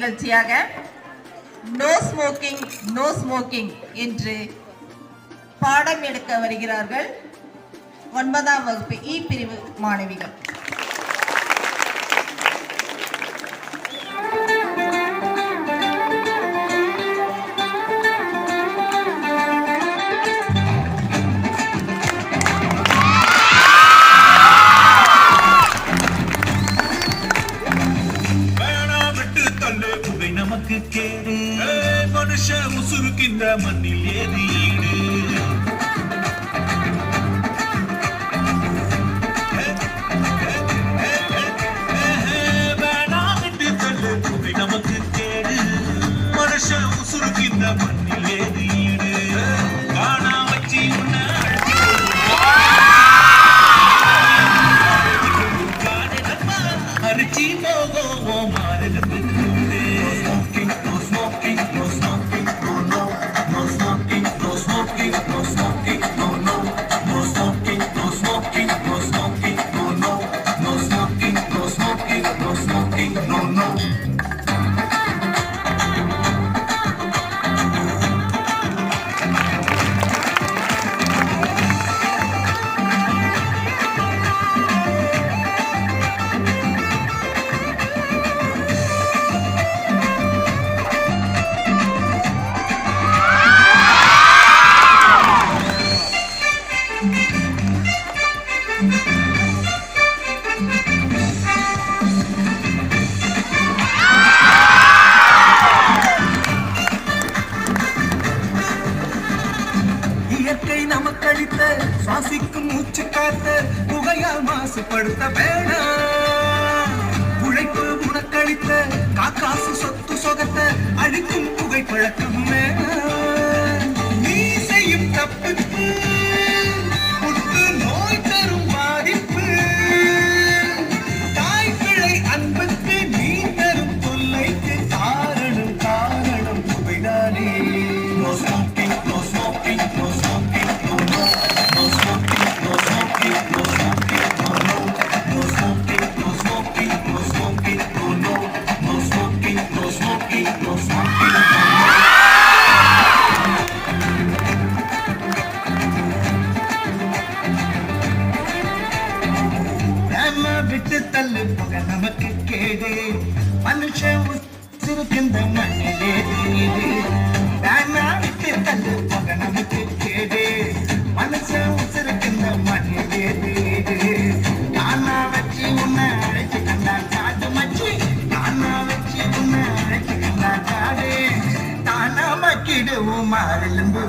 நிகழ்ச்சியாக no smoking no smoking என்று பாடம் எடுக்க வருகிறார்கள் 9ஆம் வகுப்பு இ பிரிவு மாணவிகள். மனுஷ உசுருக்கின்ற மண்ணில் ஏறீடு வேணாமிட்டு தள்ளு புகை நமக்கு கேடு மனுஷ உசுருக்கின்ற மண்ணில் ஏறீடு காணா வச்சு அரிச்சி போகோ மாறுகிறது இயற்கை நமக்களித்த சுவாசிக்கும் மூச்சு காத்த புகையால் மாசுபடுத்த வேணாம். உழைப்பு உனக்களித்த காக்காசு சொத்து சொகத்த அழிக்கும் புகை பழக்கம் வேணாம். நீ செய்யும் தப்புக்கு புத்து நோய் தரும் பாதிப்பு தாய் பிழை அன்புக்கு நீ தரும் தொல்லைக்கு காரணம் காரணம் புகைதானே. விட்டு தள்ளு புகை நமக்கு கேடு மனுஷன் உசுருக்கின்ற மண்ணிலே வீடு. வேணா விட்டு தள்ளு புகை நமக்கு கேடு மனுஷன் உசுருக்கின்ற மண்ணிலே வீடு. நானா வச்சு உன்னை அழைச்சு கண்டா காடு மச்சி நானா வச்சு உன்னை அழைச்சு கண்டா காடு தானா மக்கிடுவோம் மாறெலும்பு